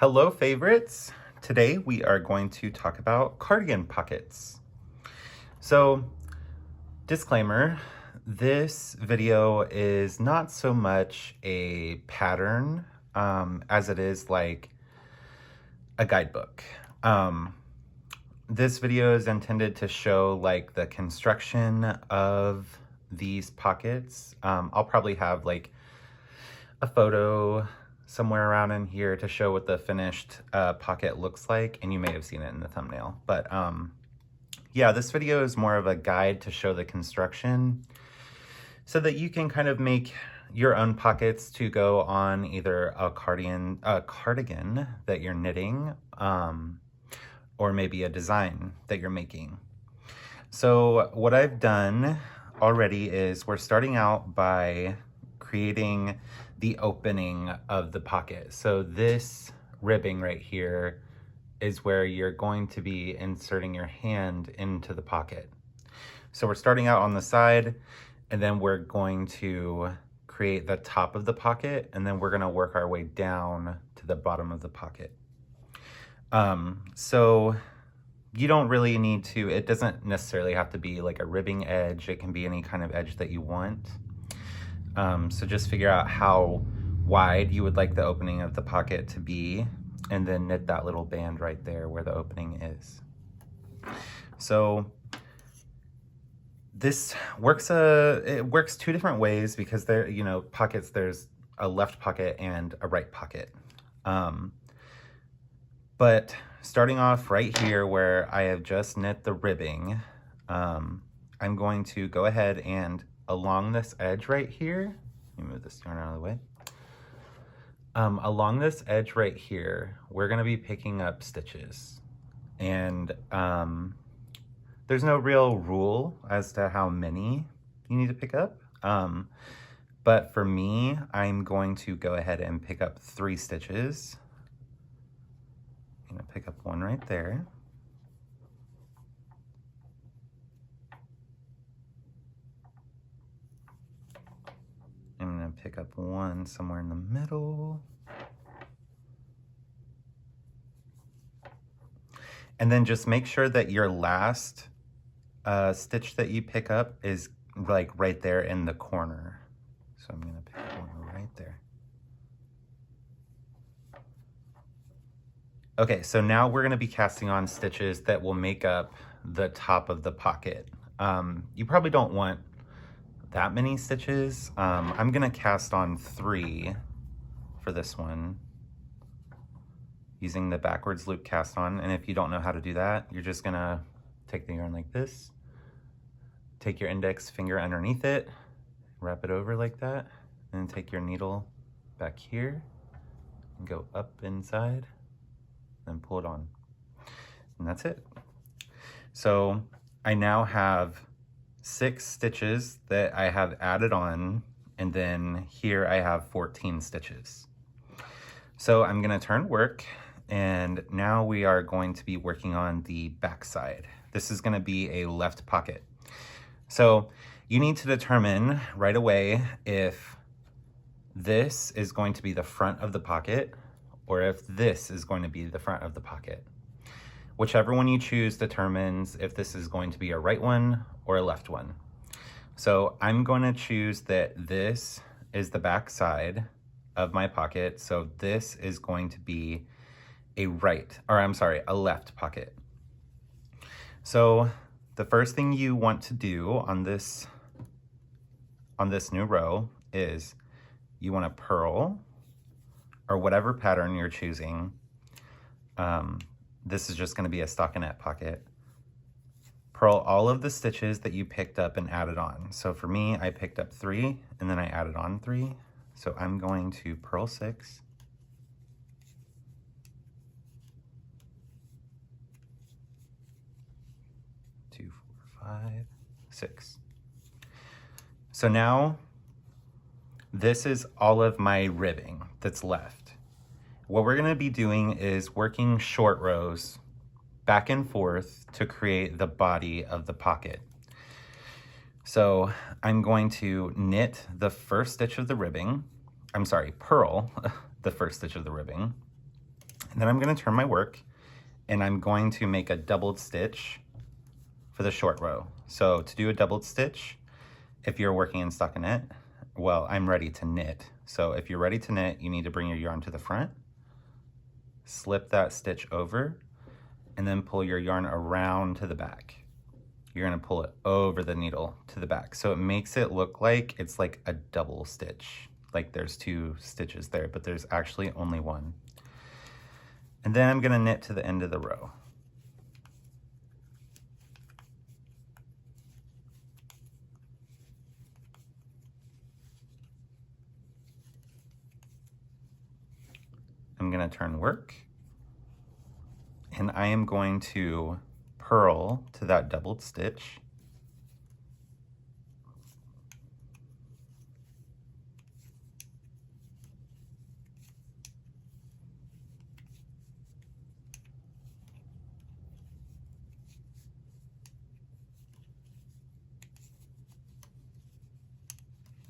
Hello favorites! Today we are going to talk about cardigan pockets. So, disclaimer, this video is not so much a pattern as it is like a guidebook. This video is intended to show like the construction of these pockets. I'll probably have like a photo somewhere around in here to show what the finished pocket looks like, and you may have seen it in the thumbnail. But yeah, this video is more of a guide to show the construction so that you can kind of make your own pockets to go on either a cardigan that you're knitting, or maybe a design that you're making. So what I've done already is we're starting out by creating the opening of the pocket. So this ribbing right here is where you're going to be inserting your hand into the pocket. So we're starting out on the side, and then we're going to create the top of the pocket, and then we're going to work our way down to the bottom of the pocket. So you don't really need to, it doesn't necessarily have to be like a ribbing edge. It can be any kind of edge that you want. So just figure out how wide you would like the opening of the pocket to be, and then knit that little band right there where the opening is. So this works, it works two different ways because there, pockets, there's a left pocket and a right pocket. But starting off right here where I have just knit the ribbing, I'm going to go ahead and along this edge right here, let me move this yarn out of the way. Along this edge right here, we're going to be picking up stitches. And there's no real rule as to how many you need to pick up. But for me, I'm going to go ahead and pick up 3 stitches. I'm going to pick up one right there. I'm going to pick up one somewhere in the middle. And then just make sure that your last stitch that you pick up is like right there in the corner. So I'm going to pick up one right there. Okay, so now we're going to be casting on stitches that will make up the top of the pocket. You probably don't want that many stitches. I'm going to cast on 3 for this one using the backwards loop cast on. And if you don't know how to do that, you're just going to take the yarn like this, take your index finger underneath it, wrap it over like that, and then take your needle back here and go up inside, then pull it on. And that's it. So I now have 6 stitches that I have added on, and then here I have 14 stitches. So I'm going to turn work, and now we are going to be working on the back side. This is going to be a left pocket. So you need to determine right away if this is going to be the front of the pocket or if this is going to be the front of the pocket. Whichever one you choose determines if this is going to be a right one or a left one. So I'm going to choose that this is the back side of my pocket. So this is going to be a left pocket. So the first thing you want to do on this new row is you want to purl, or whatever pattern you're choosing. This is just going to be a stockinette pocket. Purl all of the stitches that you picked up and added on. So for me, I picked up 3 and then I added on 3. So I'm going to purl 6. 2, 4, 5, 6. So now this is all of my ribbing that's left. What we're going to be doing is working short rows back and forth to create the body of the pocket. So I'm going to knit the first stitch of the ribbing, purl the first stitch of the ribbing, And then I'm going to turn my work, and I'm going to make a doubled stitch for the short row. So to do a doubled stitch, if you're working in stockinette, well, I'm ready to knit. So if you're ready to knit, you need to bring your yarn to the front, slip that stitch over, and then pull your yarn around to the back. You're gonna pull it over the needle to the back. So it makes it look like it's like a double stitch, like there's 2 stitches there, but there's actually only 1. And then I'm gonna knit to the end of the row. I'm gonna turn work, and I am going to purl to that doubled stitch.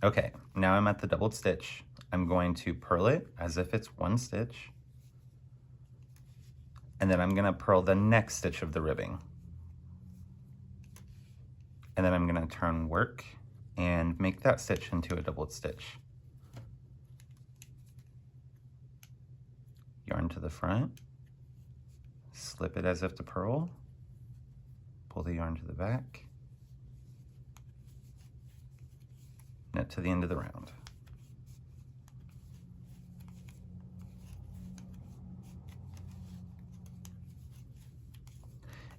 Okay, now I'm at the doubled stitch. I'm going to purl it as if it's 1 stitch. And then I'm gonna purl the next stitch of the ribbing. And then I'm gonna turn work and make that stitch into a doubled stitch. Yarn to the front, slip it as if to purl, pull the yarn to the back, knit to the end of the round.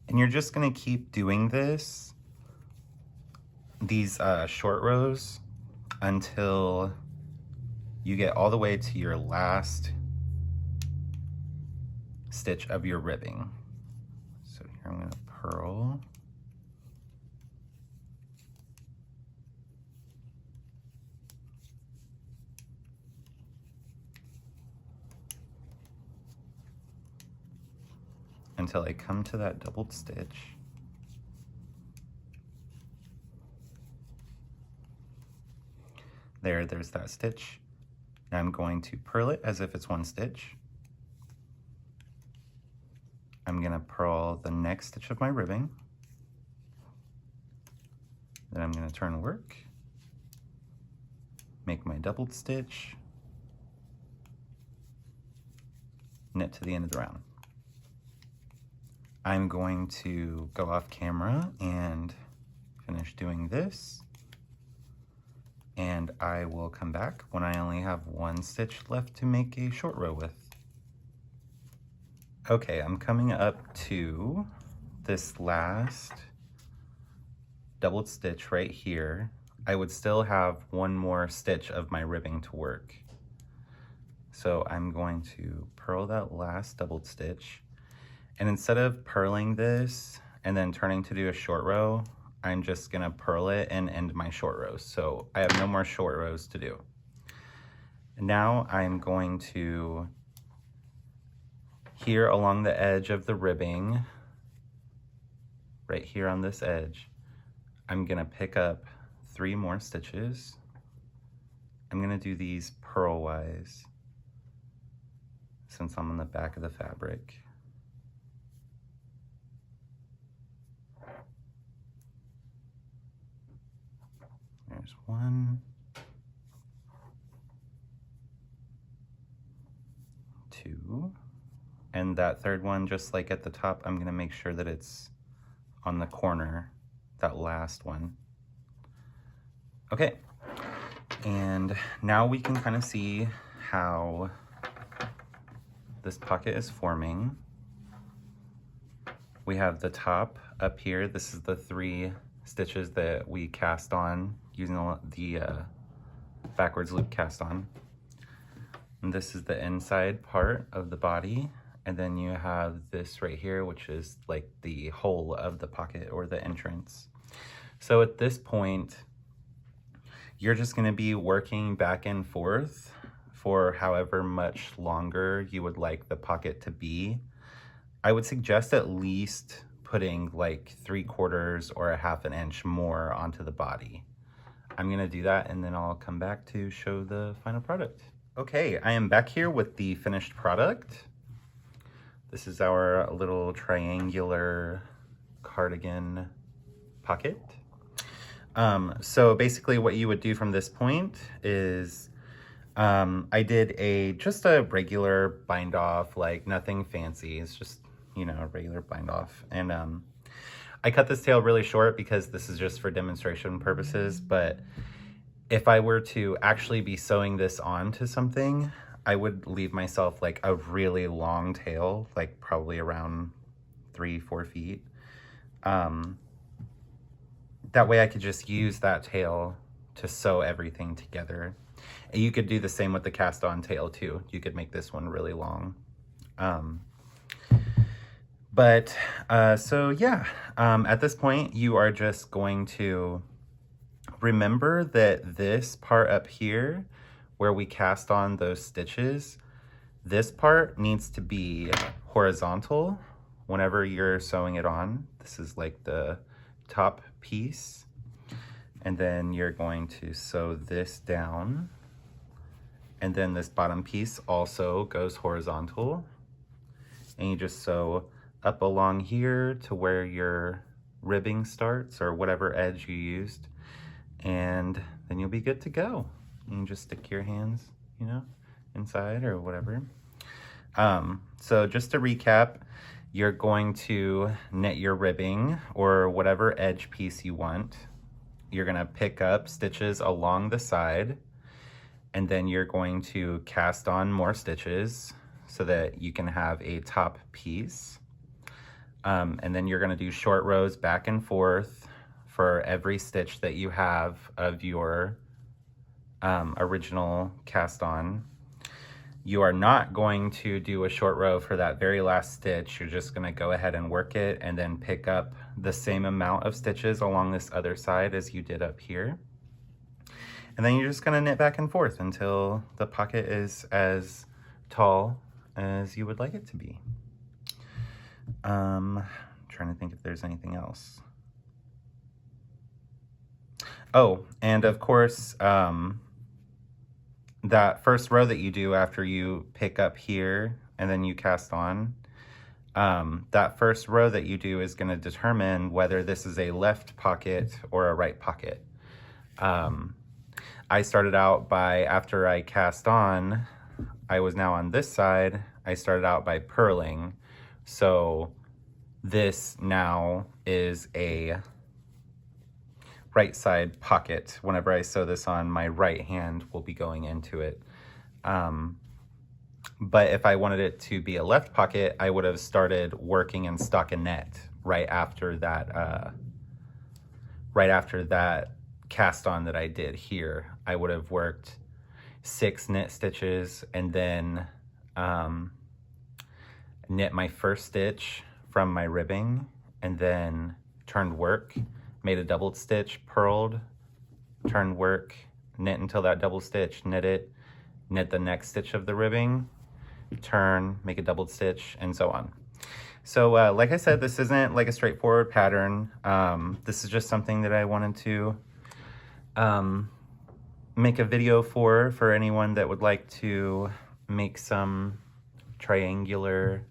And you're just gonna keep doing these short rows until you get all the way to your last stitch of your ribbing. So here I'm gonna purl. Until I come to that doubled stitch. There's that stitch. Now I'm going to purl it as if it's 1 stitch. I'm gonna purl the next stitch of my ribbing. Then I'm gonna turn work, make my doubled stitch, knit to the end of the round. I'm going to go off camera and finish doing this, and I will come back when I only have 1 stitch left to make a short row with. Okay, I'm coming up to this last doubled stitch right here. I would still have 1 more stitch of my ribbing to work. So I'm going to purl that last doubled stitch. And instead of purling this and then turning to do a short row, I'm just gonna purl it and end my short rows. So I have no more short rows to do. Now I'm going to, here along the edge of the ribbing, right here on this edge, I'm gonna pick up 3 more stitches. I'm gonna do these purlwise since I'm on the back of the fabric. There's 1, 2, and that third one, just like at the top, I'm gonna make sure that it's on the corner, that last one. Okay, and now we can kind of see how this pocket is forming. We have the top up here. This is the 3 stitches that we cast on using the backwards loop cast on. And this is the inside part of the body. And then you have this right here, which is like the hole of the pocket or the entrance. So at this point, you're just gonna be working back and forth for however much longer you would like the pocket to be. I would suggest at least putting like 3/4 or a 1/2 inch more onto the body. I'm gonna do that and then I'll come back to show the final product. Okay, I am back here with the finished product. This is our little triangular cardigan pocket. So basically what you would do from this point is I did just a regular bind off, like nothing fancy. It's just, you know, a regular bind off. And I cut this tail really short because this is just for demonstration purposes. But if I were to actually be sewing this on to something, I would leave myself like a really long tail, like probably around 3-4 feet. That way I could just use that tail to sew everything together. And you could do the same with the cast on tail too. You could make this one really long. So yeah, at this point you are just going to remember that this part up here where we cast on those stitches, this part needs to be horizontal whenever you're sewing it on. This is like the top piece. And then you're going to sew this down. And then this bottom piece also goes horizontal. And you just sew up along here to where your ribbing starts or whatever edge you used. And then you'll be good to go. You can just stick your hands, you know, inside or whatever. So just to recap, you're going to knit your ribbing or whatever edge piece you want. You're gonna pick up stitches along the side, and then you're going to cast on more stitches so that you can have a top piece. And then you're gonna do short rows back and forth for every stitch that you have of your original cast on. You are not going to do a short row for that very last stitch. You're just gonna go ahead and work it and then pick up the same amount of stitches along this other side as you did up here. And then you're just gonna knit back and forth until the pocket is as tall as you would like it to be. Trying to think if there's anything else. Oh, and of course, that first row that you do after you pick up here and then you cast on, that first row that you do is going to determine whether this is a left pocket or a right pocket. I started out by, after I cast on, I was now on this side, I started out by purling. So this now is a right side pocket. Whenever I sew this on, my right hand will be going into it. But if I wanted it to be a left pocket, I would have started working in stockinette right after that cast on that I did here. I would have worked 6 knit stitches and then knit my first stitch from my ribbing and then turned work, made a doubled stitch, purled, turned work, knit until that double stitch, knit it, knit the next stitch of the ribbing, turn, make a doubled stitch, and so on. So like I said, this isn't like a straightforward pattern. This is just something that I wanted to make a video for anyone that would like to make some triangular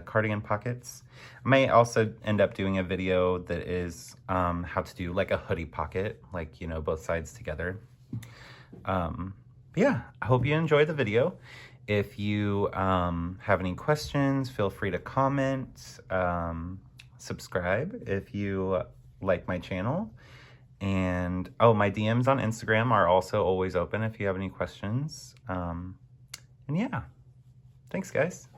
cardigan pockets. I may also end up doing a video that is how to do like a hoodie pocket, like, you know, both sides together. But yeah, I hope you enjoyed the video. If you have any questions, feel free to comment, subscribe if you like my channel. And oh, my DMs on Instagram are also always open if you have any questions. And yeah, thanks guys.